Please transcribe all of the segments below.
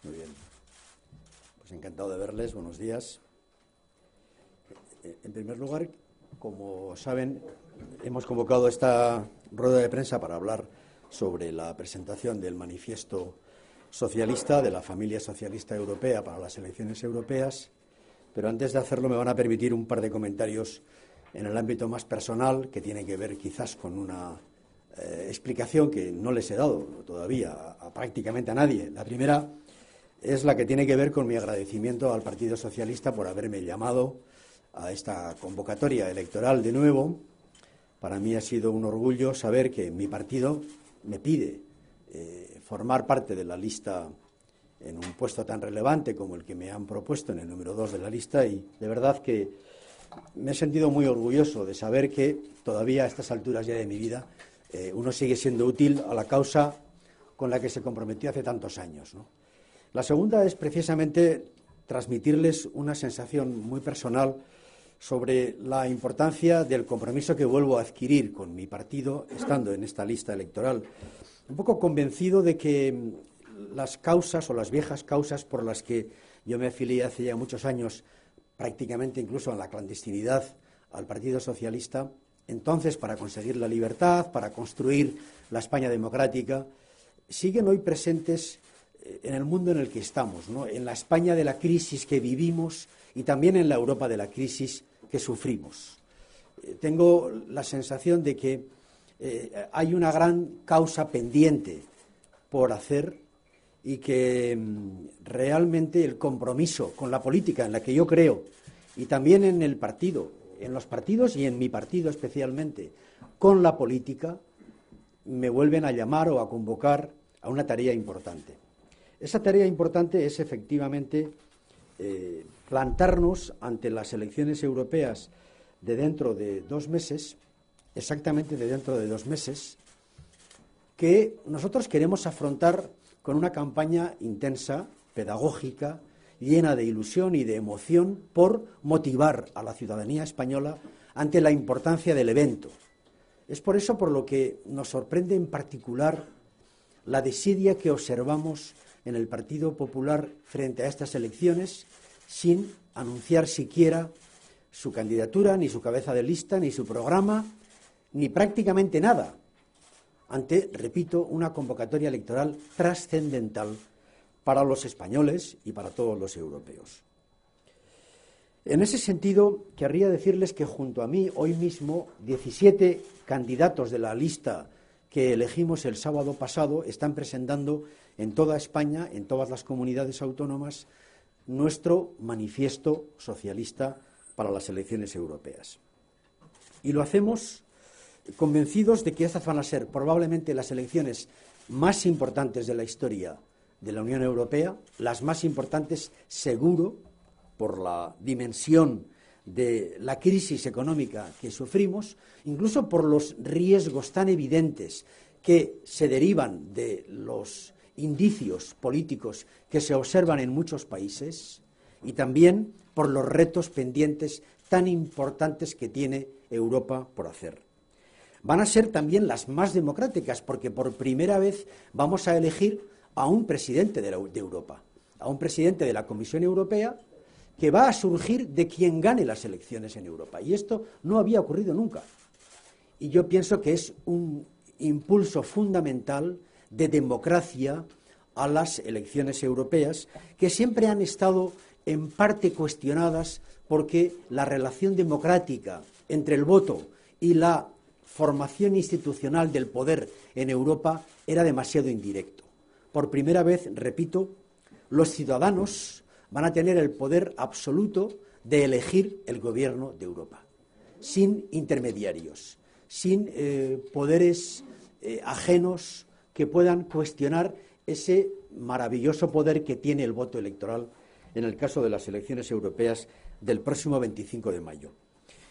Muy bien. Pues encantado de verles. Buenos días. En primer lugar, como saben, hemos convocado esta rueda de prensa para hablar sobre la presentación del manifiesto socialista de la familia socialista europea para las elecciones europeas, pero antes de hacerlo me van a permitir un par de comentarios en el ámbito más personal que tiene que ver quizás con una explicación que no les he dado todavía prácticamente a nadie. La primera es la que tiene que ver con mi agradecimiento al Partido Socialista por haberme llamado a esta convocatoria electoral de nuevo. Para mí ha sido un orgullo saber que mi partido me pide formar parte de la lista en un puesto tan relevante como el que me han propuesto en el número 2 de la lista, y de verdad que me he sentido muy orgulloso de saber que todavía a estas alturas ya de mi vida uno sigue siendo útil a la causa con la que se comprometió hace tantos años, ¿no? La segunda es precisamente transmitirles una sensación muy personal sobre la importancia del compromiso que vuelvo a adquirir con mi partido estando en esta lista electoral. Un poco convencido de que las causas o las viejas causas por las que yo me afilié hace ya muchos años, prácticamente incluso en la clandestinidad, al Partido Socialista, entonces para conseguir la libertad, para construir la España democrática, siguen hoy presentes en el mundo en el que estamos, ¿no? En la España de la crisis que vivimos y también en la Europa de la crisis que sufrimos. Tengo la sensación de que hay una gran causa pendiente por hacer y que realmente el compromiso con la política en la que yo creo, y también en el partido, en los partidos y en mi partido especialmente, con la política, me vuelven a llamar o a convocar a una tarea importante. Esa tarea importante es efectivamente plantarnos ante las elecciones europeas de dentro de 2 meses, exactamente de dentro de 2 meses, que nosotros queremos afrontar con una campaña intensa, pedagógica, llena de ilusión y de emoción por motivar a la ciudadanía española ante la importancia del evento. Es por eso por lo que nos sorprende en particular la desidia que observamos en el Partido Popular frente a estas elecciones, sin anunciar siquiera su candidatura, ni su cabeza de lista, ni su programa, ni prácticamente nada, ante, repito, una convocatoria electoral trascendental para los españoles y para todos los europeos. En ese sentido, querría decirles que junto a mí, hoy mismo, 17 candidatos de la lista que elegimos el sábado pasado están presentando en toda España, en todas las comunidades autónomas, nuestro manifiesto socialista para las elecciones europeas. Y lo hacemos convencidos de que estas van a ser probablemente las elecciones más importantes de la historia de la Unión Europea, las más importantes seguro por la dimensión de la crisis económica que sufrimos, incluso por los riesgos tan evidentes que se derivan de los indicios políticos que se observan en muchos países, y también por los retos pendientes tan importantes que tiene Europa por hacer. Van a ser también las más democráticas, porque por primera vez vamos a elegir a un presidente de Europa, a un presidente de la Comisión Europea, que va a surgir de quien gane las elecciones en Europa. Y esto no había ocurrido nunca. Y yo pienso que es un impulso fundamental de democracia a las elecciones europeas, que siempre han estado en parte cuestionadas porque la relación democrática entre el voto y la formación institucional del poder en Europa era demasiado indirecto. Por primera vez, repito, los ciudadanos van a tener el poder absoluto de elegir el gobierno de Europa, sin intermediarios, sin poderes ajenos que puedan cuestionar ese maravilloso poder que tiene el voto electoral en el caso de las elecciones europeas del próximo 25 de mayo.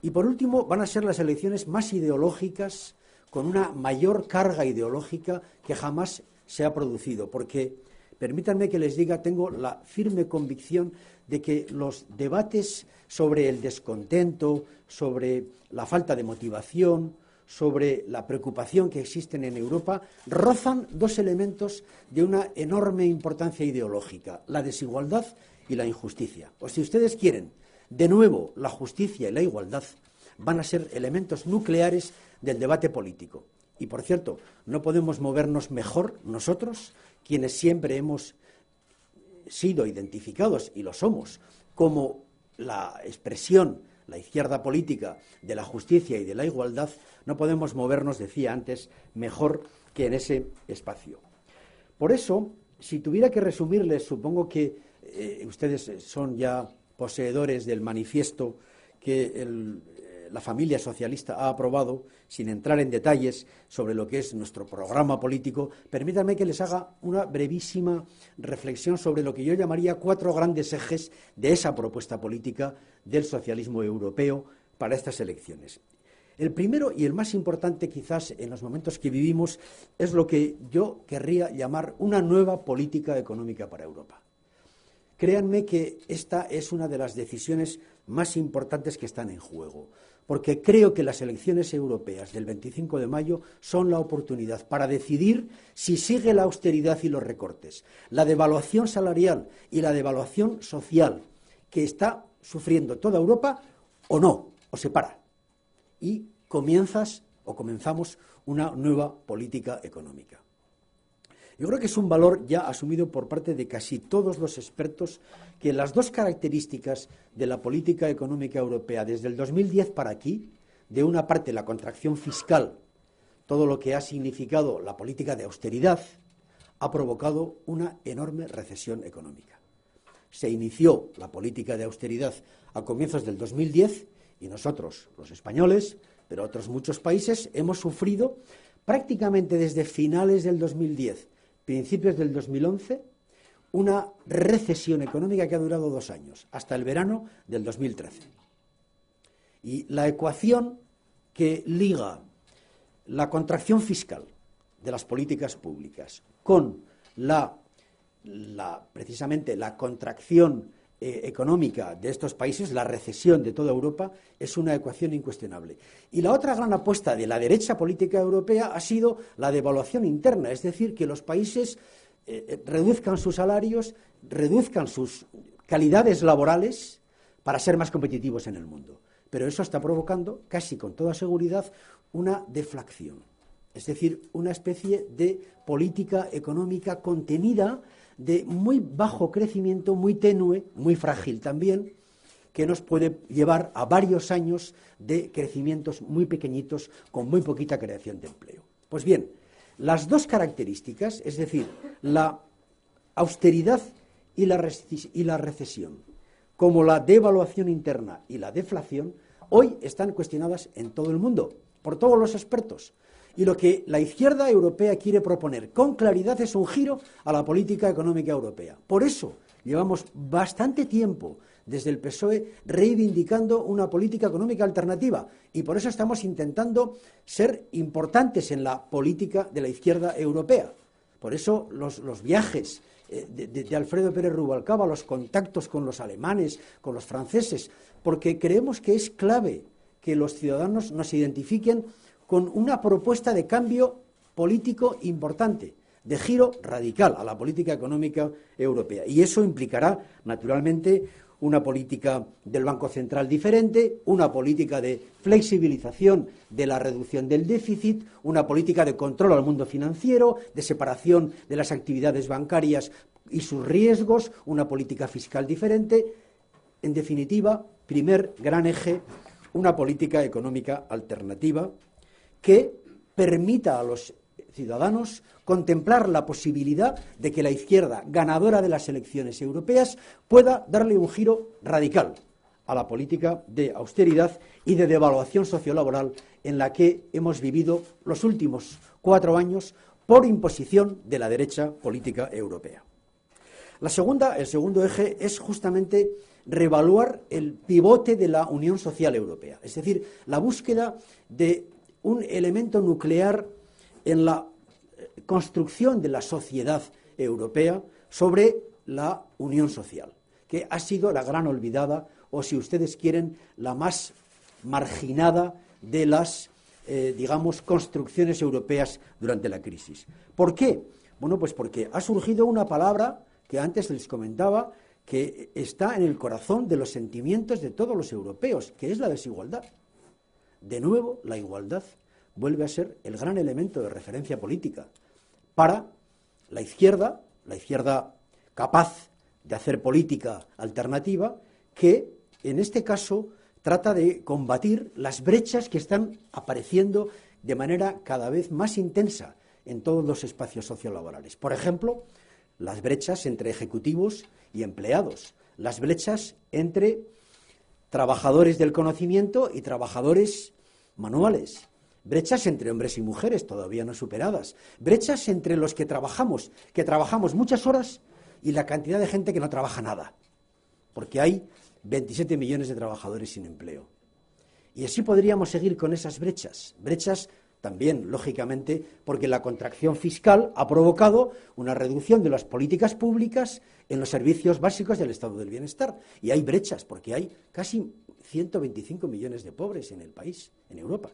Y por último, van a ser las elecciones más ideológicas, con una mayor carga ideológica que jamás se ha producido, porque, permítanme que les diga, tengo la firme convicción de que los debates sobre el descontento, sobre la falta de motivación, sobre la preocupación que existen en Europa, rozan dos elementos de una enorme importancia ideológica: la desigualdad y la injusticia. O si ustedes quieren, de nuevo, la justicia y la igualdad van a ser elementos nucleares del debate político. Y, por cierto, no podemos movernos mejor nosotros, quienes siempre hemos sido identificados, y lo somos, como la expresión, la izquierda política de la justicia y de la igualdad, no podemos movernos, decía antes, mejor que en ese espacio. Por eso, si tuviera que resumirles, supongo que ustedes son ya poseedores del manifiesto que la familia socialista ha aprobado, sin entrar en detalles sobre lo que es nuestro programa político, permítanme que les haga una brevísima reflexión sobre lo que yo llamaría 4 grandes ejes de esa propuesta política del socialismo europeo para estas elecciones. El primero y el más importante, quizás en los momentos que vivimos, es lo que yo querría llamar una nueva política económica para Europa. Créanme que esta es una de las decisiones más importantes que están en juego, porque creo que las elecciones europeas del 25 de mayo son la oportunidad para decidir si sigue la austeridad y los recortes, la devaluación salarial y la devaluación social que está sufriendo toda Europa, o no, o se para. Y comenzamos una nueva política económica. Yo creo que es un valor ya asumido por parte de casi todos los expertos que las dos características de la política económica europea desde el 2010 para aquí, de una parte la contracción fiscal, todo lo que ha significado la política de austeridad, ha provocado una enorme recesión económica. Se inició la política de austeridad a comienzos del 2010 y nosotros, los españoles, pero otros muchos países, hemos sufrido prácticamente desde finales del 2010, principios del 2011, una recesión económica que ha durado 2 años, hasta el verano del 2013. Y la ecuación que liga la contracción fiscal de las políticas públicas con precisamente la contracción económica de estos países, la recesión de toda Europa, es una ecuación incuestionable. Y la otra gran apuesta de la derecha política europea ha sido la devaluación interna, es decir, que los países reduzcan sus salarios, reduzcan sus calidades laborales para ser más competitivos en el mundo. Pero eso está provocando, casi con toda seguridad, una deflación, es decir, una especie de política económica contenida de muy bajo crecimiento, muy tenue, muy frágil también, que nos puede llevar a varios años de crecimientos muy pequeñitos con muy poquita creación de empleo. Pues bien, las dos características, es decir, la austeridad y la recesión, como la devaluación interna y la deflación, hoy están cuestionadas en todo el mundo, por todos los expertos. Y lo que la izquierda europea quiere proponer con claridad es un giro a la política económica europea. Por eso llevamos bastante tiempo desde el PSOE reivindicando una política económica alternativa y por eso estamos intentando ser importantes en la política de la izquierda europea. Por eso los viajes de Alfredo Pérez Rubalcaba, los contactos con los alemanes, con los franceses, porque creemos que es clave que los ciudadanos nos identifiquen con una propuesta de cambio político importante, de giro radical a la política económica europea. Y eso implicará, naturalmente, una política del Banco Central diferente, una política de flexibilización de la reducción del déficit, una política de control al mundo financiero, de separación de las actividades bancarias y sus riesgos, una política fiscal diferente. En definitiva, primer gran eje, una política económica alternativa que permita a los ciudadanos contemplar la posibilidad de que la izquierda, ganadora de las elecciones europeas, pueda darle un giro radical a la política de austeridad y de devaluación sociolaboral en la que hemos vivido los últimos 4 años por imposición de la derecha política europea. El segundo eje es justamente reevaluar el pivote de la Unión Social Europea, es decir, la búsqueda de un elemento nuclear en la construcción de la sociedad europea sobre la unión social, que ha sido la gran olvidada, o si ustedes quieren, la más marginada de las digamos, construcciones europeas durante la crisis. ¿Por qué? Bueno, pues porque ha surgido una palabra que antes les comentaba, que está en el corazón de los sentimientos de todos los europeos, que es la desigualdad. De nuevo, la igualdad vuelve a ser el gran elemento de referencia política para la izquierda capaz de hacer política alternativa, que en este caso trata de combatir las brechas que están apareciendo de manera cada vez más intensa en todos los espacios sociolaborales. Por ejemplo, las brechas entre ejecutivos y empleados, las brechas entre trabajadores del conocimiento y trabajadores manuales, brechas entre hombres y mujeres todavía no superadas, brechas entre los que trabajamos muchas horas y la cantidad de gente que no trabaja nada, porque hay 27 millones de trabajadores sin empleo. Y así podríamos seguir con esas brechas también, lógicamente, porque la contracción fiscal ha provocado una reducción de las políticas públicas en los servicios básicos del estado del bienestar. Y hay brechas, porque hay casi 125 millones de pobres en el país, en Europa.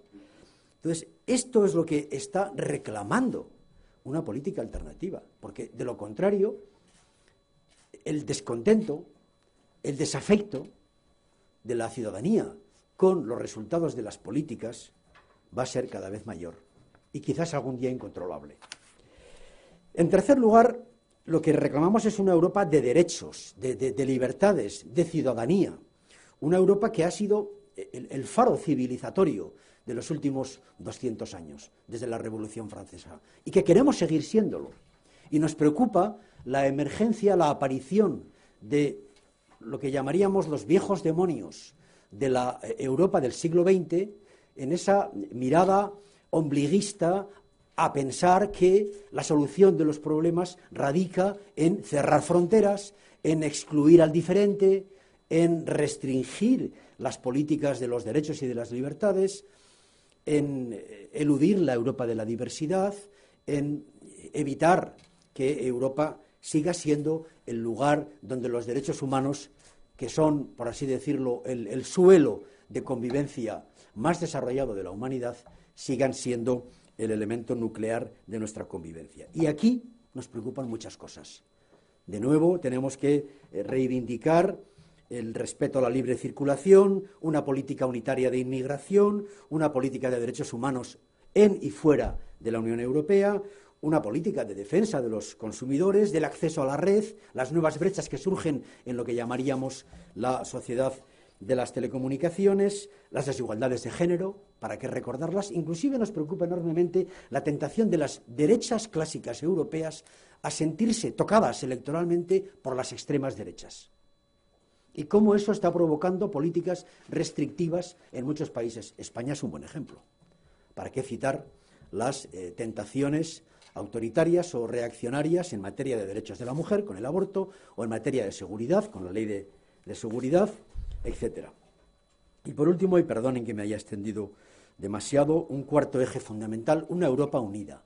Entonces, esto es lo que está reclamando una política alternativa, porque de lo contrario, el descontento, el desafecto de la ciudadanía con los resultados de las políticas va a ser cada vez mayor y quizás algún día incontrolable. En tercer lugar, lo que reclamamos es una Europa de derechos, de libertades, de ciudadanía, una Europa que ha sido el faro civilizatorio de los últimos 200 años, desde la Revolución Francesa, y que queremos seguir siéndolo. Y nos preocupa la emergencia, la aparición de lo que llamaríamos los viejos demonios de la Europa del siglo XX, en esa mirada ombliguista a pensar que la solución de los problemas radica en cerrar fronteras, en excluir al diferente, en restringir las políticas de los derechos y de las libertades, en eludir la Europa de la diversidad, en evitar que Europa siga siendo el lugar donde los derechos humanos, que son, por así decirlo, el suelo de convivencia más desarrollado de la humanidad, sigan siendo el elemento nuclear de nuestra convivencia. Y aquí nos preocupan muchas cosas. De nuevo, tenemos que reivindicar el respeto a la libre circulación, una política unitaria de inmigración, una política de derechos humanos en y fuera de la Unión Europea, una política de defensa de los consumidores, del acceso a la red, las nuevas brechas que surgen en lo que llamaríamos la sociedad de las telecomunicaciones, las desigualdades de género, ¿para qué recordarlas? Inclusive nos preocupa enormemente la tentación de las derechas clásicas europeas a sentirse tocadas electoralmente por las extremas derechas. Y cómo eso está provocando políticas restrictivas en muchos países. España es un buen ejemplo. ¿Para qué citar las tentaciones autoritarias o reaccionarias en materia de derechos de la mujer, con el aborto, o en materia de seguridad, con la ley de seguridad, etcétera? Y por último, y perdonen que me haya extendido demasiado, un cuarto eje fundamental, una Europa unida,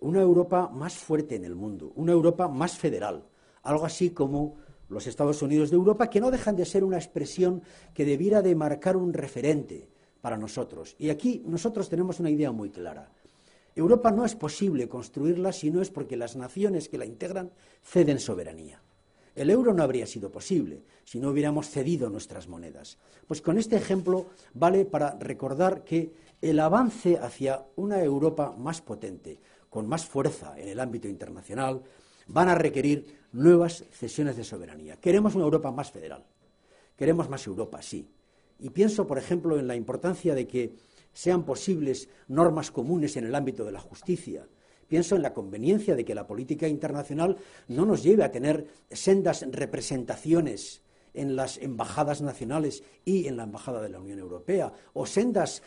una Europa más fuerte en el mundo, una Europa más federal, algo así como los Estados Unidos de Europa, que no dejan de ser una expresión que debiera de marcar un referente para nosotros. Y aquí nosotros tenemos una idea muy clara. Europa no es posible construirla si no es porque las naciones que la integran ceden soberanía. El euro no habría sido posible si no hubiéramos cedido nuestras monedas. Pues con este ejemplo vale para recordar que el avance hacia una Europa más potente, con más fuerza en el ámbito internacional, van a requerir nuevas cesiones de soberanía. Queremos una Europa más federal. Queremos más Europa, sí. Y pienso, por ejemplo, en la importancia de que sean posibles normas comunes en el ámbito de la justicia. Pienso en la conveniencia de que la política internacional no nos lleve a tener sendas representaciones en las embajadas nacionales y en la embajada de la Unión Europea, o sendas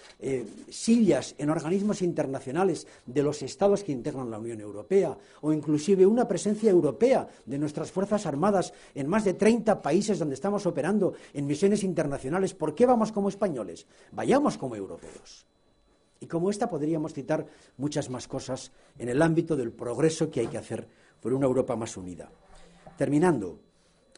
sillas en organismos internacionales de los estados que integran la Unión Europea, o inclusive una presencia europea de nuestras Fuerzas Armadas en más de 30 países donde estamos operando en misiones internacionales. ¿Por qué vamos como españoles? Vayamos como europeos. Y como esta podríamos citar muchas más cosas en el ámbito del progreso que hay que hacer por una Europa más unida. Terminando,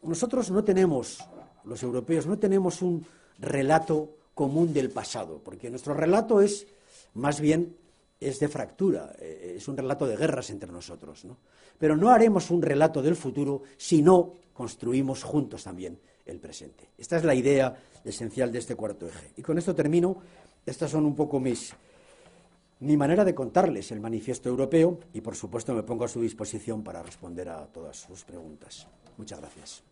nosotros no tenemos, los europeos, no tenemos un relato común del pasado, porque nuestro relato es más bien es de fractura, es un relato de guerras entre nosotros, ¿no? Pero no haremos un relato del futuro si no construimos juntos también el presente. Esta es la idea esencial de este cuarto eje. Y con esto termino. Estas son un poco mi manera de contarles el manifiesto europeo y, por supuesto, me pongo a su disposición para responder a todas sus preguntas. Muchas gracias.